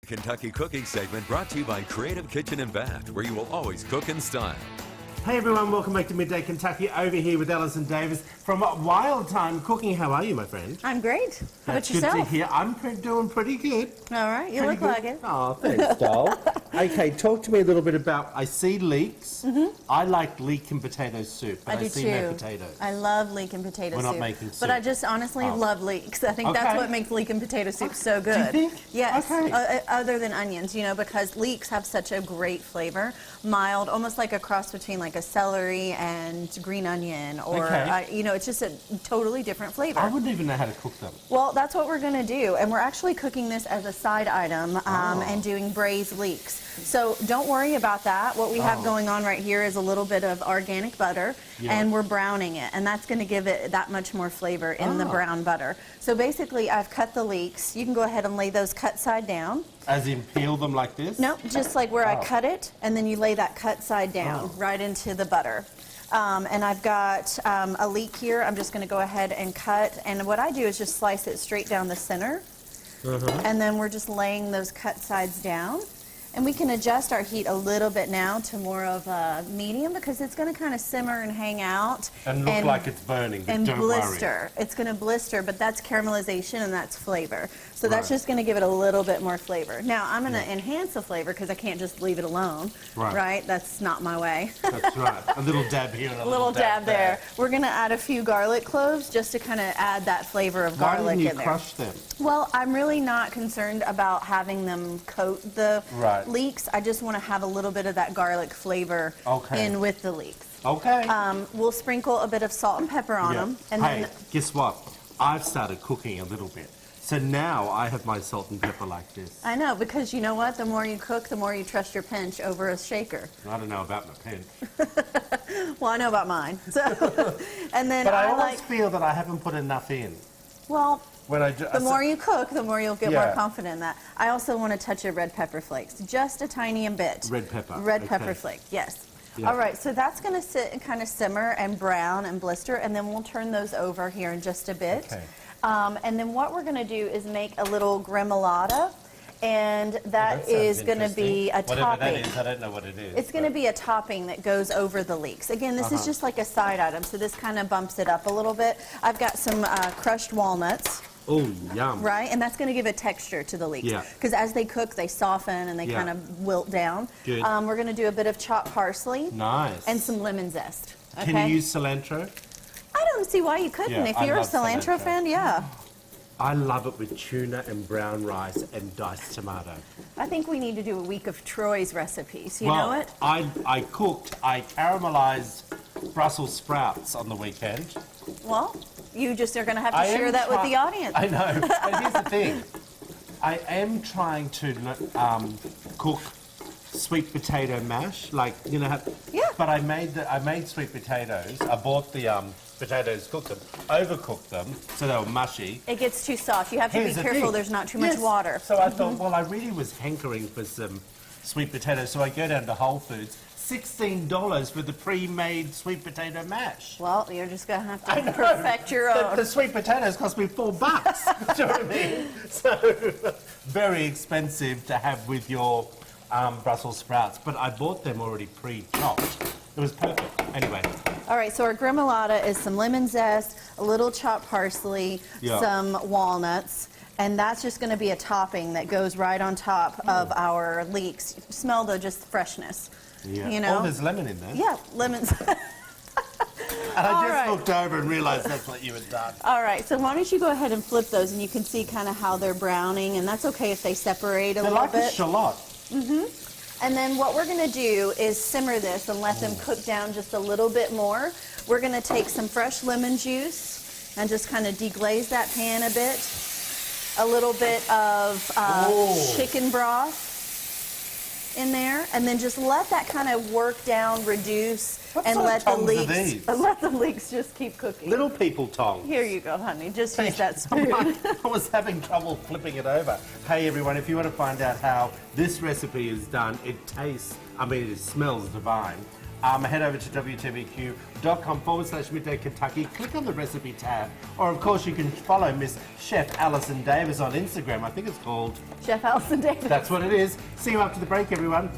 Kentucky Cooking segment brought to you by Creative Kitchen and Bath, where you will always cook in style. Hey everyone, welcome back to Midday Kentucky. Over here with Alison Davis from Wild Time Cooking. How are you, my friend? I'm great. How about yourself? Good to hear. I'm doing pretty good. All right, you look like it. Oh, thanks, doll. Okay, talk to me a little bit about, I see leeks. I like leek and potato soup, but I see no potatoes. I love leek and potato soup. We're not making soup. But I just honestly love leeks. I think that's what makes leek and potato soup so good. Do you think? Yes, Okay. Other than onions, you know, because leeks have such a great flavor. Mild, almost like a cross between like a celery and green onion, or, you know, it's just a totally different flavor. I wouldn't even know how to cook them. Well, that's what we're going to do, and we're actually cooking this as a side item and doing braised leeks. So don't worry about that. What we have going on right here is a little bit of organic butter, and we're browning it, and that's going to give it that much more flavor in the brown butter. So basically, I've cut the leeks. You can go ahead and lay those cut side down. As in peel them like this? Nope, just like where I cut it, and then you lay that cut side down right into the butter. And I've got a leek here. I'm just going to go ahead and cut, and what I do is just slice it straight down the center, and then we're just laying those cut sides down. And we can adjust our heat a little bit now to more of a medium, because it's going to kind of simmer and hang out. And look like it's burning, but don't blister. It's going to blister, but that's caramelization and that's flavor. So that's just going to give it a little bit more flavor. Now, I'm going to enhance the flavor because I can't just leave it alone, right? That's not my way. That's right. A little dab here and a little dab there. We're going to add a few garlic cloves just to kind of add that flavor of garlic in there. Why didn't you crush them? Well, I'm really not concerned about having them coat the leeks. I just want to have a little bit of that garlic flavor in with the leeks. Okay. We'll sprinkle a bit of salt and pepper on them. And then, guess what? I've started cooking a little bit. So now I have my salt and pepper like this. I know, because you know what? The more you cook, the more you trust your pinch over a shaker. I don't know about my pinch. Well, I know about mine. So, and then but I always feel that I haven't put enough in. Well, the more you cook, the more you'll get more confident in that. I also want a touch of red pepper flakes, just a tiny bit. Red pepper. Red pepper flake, yes. Yeah. All right, so that's going to sit and kind of simmer and brown and blister, and then we'll turn those over here in just a bit. Okay. And then what we're going to do is make a little gremolata, and that is going to be a topping. Whatever that is, I don't know what it is. It's going to be a topping that goes over the leeks. Again, this is just like a side item, so this kind of bumps it up a little bit. I've got some crushed walnuts. Oh, yum. Right, and that's going to give a texture to the leeks. Because as they cook, they soften and they kind of wilt down. Good. We're going to do a bit of chopped parsley. Nice. And some lemon zest. Okay? Can you use cilantro? I don't see why you couldn't. If you're a cilantro fan, I love it with tuna and brown rice and diced tomato. I think we need to do a week of Troy's recipes. You know it? I caramelized Brussels sprouts on the weekend. Well, you just are going to have to share that with the audience. I know. But here's the thing. I am trying to cook sweet potato mash, like, you know. But I made sweet potatoes. I bought the potatoes, cooked them, overcooked them, so they were mushy. It gets too soft. You have to be careful there's not too much water. So I thought, well, I really was hankering for some sweet potatoes, so I go down to Whole Foods. $16 for the pre-made sweet potato mash. Well, you're just going to have to perfect your own. The sweet potatoes cost me $4. Do you know what I mean? So, very expensive to have with your Brussels sprouts, but I bought them already pre-chopped. It was perfect. Anyway. All right, so our gremolata is some lemon zest, a little chopped parsley, some walnuts, and that's just going to be a topping that goes right on top of our leeks. Smell the just freshness. Yeah. You know? Oh, there's lemon in there. Yeah, lemons. And I just looked over and realized that's what you had done. All right, so why don't you go ahead and flip those, and you can see kind of how they're browning, and that's okay if they separate a little bit. They're like a shallot. And then what we're going to do is simmer this and let them cook down just a little bit more. We're going to take some fresh lemon juice and just kind of deglaze that pan a bit. A little bit of chicken broth in there, and then just let that kind of work down, reduce, and let the leeks just keep cooking. Little people tongs. Here you go, honey. Just use that spoon. I was having trouble flipping it over. Hey, everyone, if you want to find out how this recipe is done, it tastes, I mean, it smells divine. head over to wtbq.com/Midday Kentucky, click on the recipe tab, or of course you can follow Miss Chef Alison Davis on Instagram. I think it's called Chef Alison Davis. That's what it is. See you after the break, everyone.